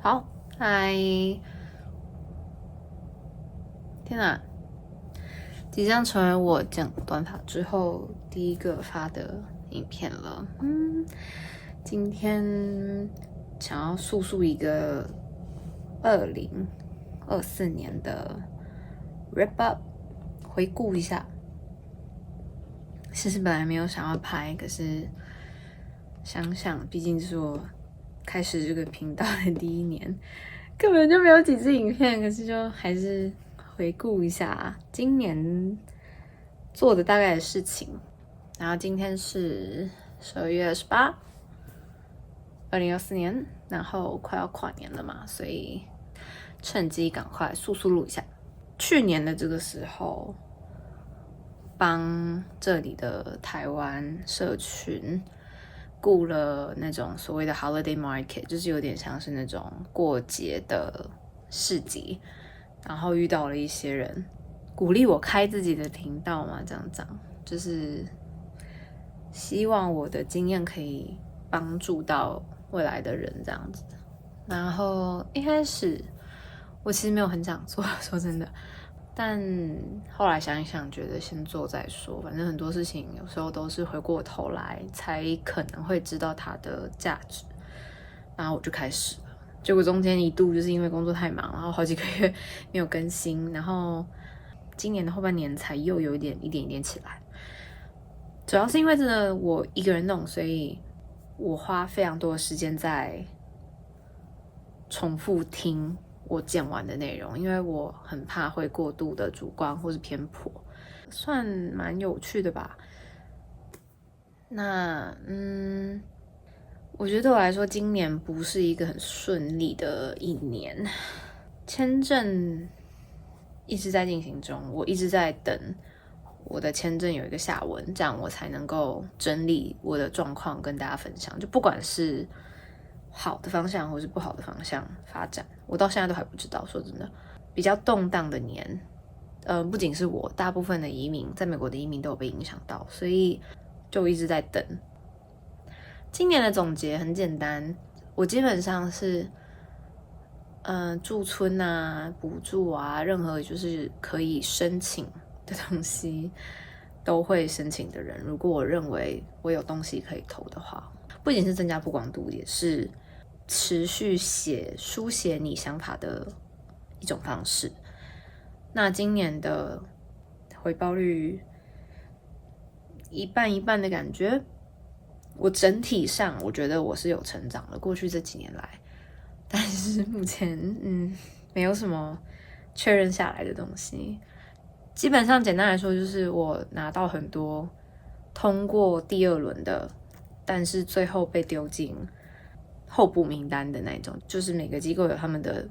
好，嗨，天哪，即将成为我剪短发之后第一个发的影片了。今天想要诉一个2024年的 wrap up，回顾一下。其实本来没有想要拍，可是想想，毕竟是我开始这个频道的第一年，根本就没有几支影片，可是就还是回顾一下今年做的大概的事情。然后今天是12月28， 2024年，然后快要跨年了嘛，所以趁机赶快速录一下。去年的这个时候，帮这里的台湾社群雇了那种所谓的 holiday market， 就是有点像是那种过节的市集，然后遇到了一些人鼓励我开自己的频道嘛，这样讲就是希望我的经验可以帮助到未来的人这样子。然后一开始我其实没有很想做，说真的，但后来想一想，觉得先做再说。反正很多事情有时候都是回过头来才可能会知道它的价值。然后我就开始了，结果中间一度就是因为工作太忙，然后好几个月没有更新，然后今年的后半年才又有一点起来。主要是因为真的我一个人弄，所以我花非常多的时间在重复听我剪完的内容，因为我很怕会过度的主观或是偏颇，算蛮有趣的吧。那我觉得对我来说，今年不是一个很顺利的一年，签证一直在进行中，我一直在等我的签证有一个下文，这样我才能够整理我的状况跟大家分享。就不管是好的方向或是不好的方向发展，我到现在都还不知道。说真的，比较动荡的年，不仅是我，大部分的移民在美国的移民都有被影响到，所以就一直在等。今年的总结很简单，我基本上是，驻村啊、补助啊，任何就是可以申请的东西，都会申请的人。如果我认为我有东西可以投的话，不仅是增加曝光度，也是持续书写你想法的一种方式。那今年的回报率一半一半的感觉，我整体上我觉得我是有成长的，过去这几年来，但是目前没有什么确认下来的东西。基本上简单来说，就是我拿到很多通过第二轮的，但是最后被丢进候补名单的那种，就是每个机构有他们的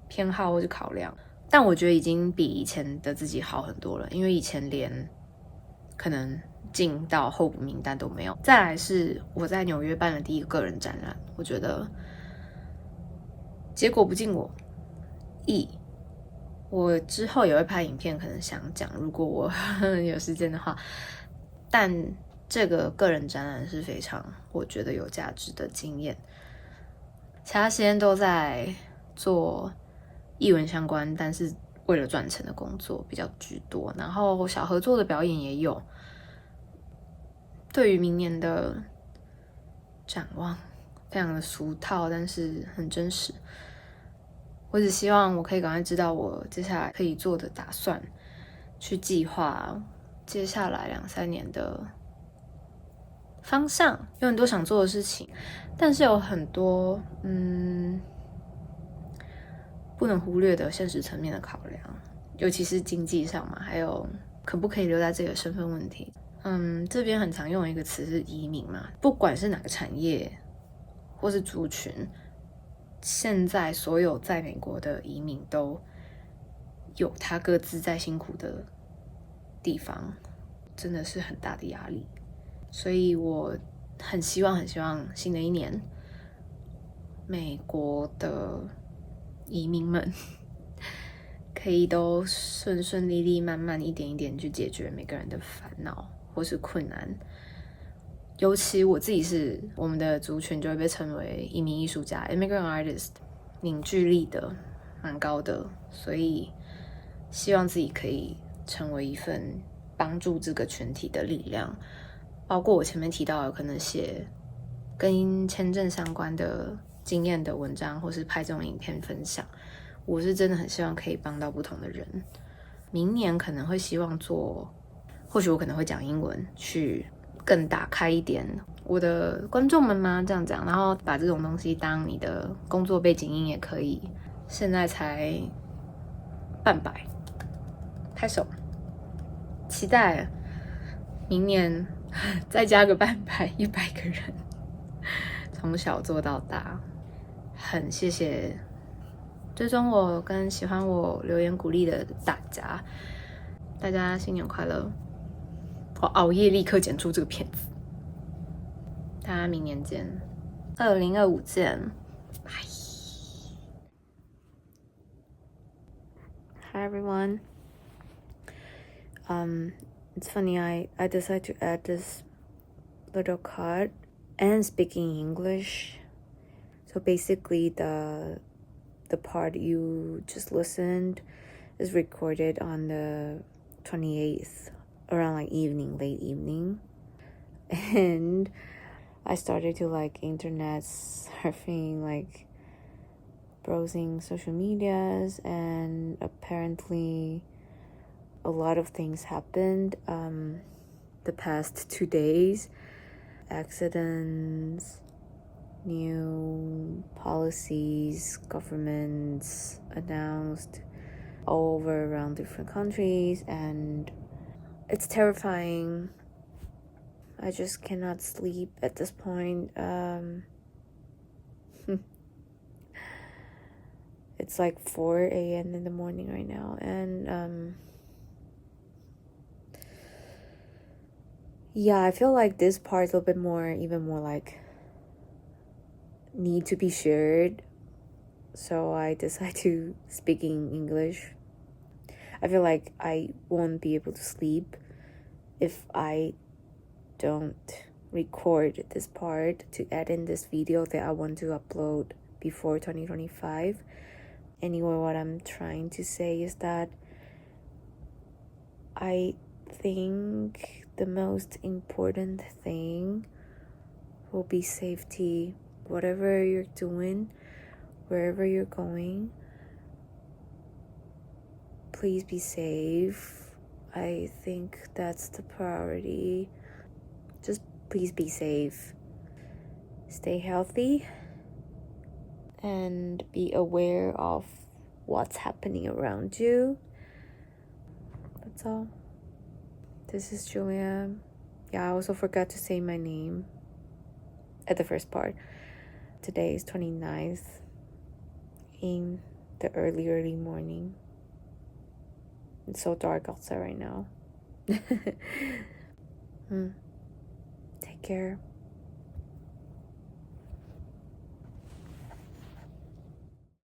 偏好或是考量，但我觉得已经比以前的自己好很多了，因为以前连可能进到候补名单都没有。再来是我在纽约办了第一个个人展览，我觉得结果不尽我意。我之后也会拍影片，可能想讲，如果我有时间的话。但这个个人展览是非常我觉得有价值的经验。其他时间都在做艺文相关，但是为了赚钱的工作比较居多，然后小合作的表演也有。对于明年的展望，非常的俗套，但是很真实。我只希望我可以赶快知道我接下来可以做的打算，去计划接下来2-3年的方向。有很多想做的事情，但是有很多不能忽略的现实层面的考量，尤其是经济上嘛，还有可不可以留在这个身份问题。这边很常用的一个词是移民嘛，不管是哪个产业或是族群，现在所有在美国的移民都有他各自在辛苦的地方，真的是很大的压力。所以我很希望新的一年，美国的移民们可以都顺顺利利、慢慢一点一点去解决每个人的烦恼或是困难。尤其我自己是我们的族群就会被称为移民艺术家 （immigrant artist），凝聚力的，蛮高的，所以希望自己可以成为一份帮助这个群体的力量。包括我前面提到的，可能写跟签证相关的经验的文章，或是拍这种影片分享，我是真的很希望可以帮到不同的人。明年可能会希望做，或许我可能会讲英文，去更打开一点我的观众们吗？这样讲，然后把这种东西当你的工作背景音也可以。现在才半百，拍手，期待明年再加个半百，100个人，从小做到大。很谢谢追踪我跟喜欢我留言鼓励的大家，大家新年快乐！我熬夜立刻剪出这个片子，大家明年见，2025见，拜。Hi everyone. It's funny, I decided to add this little card and speaking English. So basically the part you just listened is recorded on the 28th around like late evening. And I started to like internet surfing, like browsing social medias, and apparently a lot of things happened the past 2 days. Accidents, new policies, governments announced all over around different countries, and it's terrifying. I just cannot sleep at this point. It's like 4 a.m. in the morning right now, and yeah, I feel like this part is a little bit even more like need to be shared. So I decided to speak in English. I feel like I won't be able to sleep if I don't record this part to add in this video that I want to upload before 2025. Anyway, what I'm trying to say is that I think the most important thing will be safety. Whatever you're doing, wherever you're going, please be safe. I think that's the priority. Just please be safe. Stay healthy and be aware of what's happening around you. That's all. This is Julia. Yeah, I also forgot to say my name at the first part. Today is 29th in the early morning. It's so dark outside right now. Take care.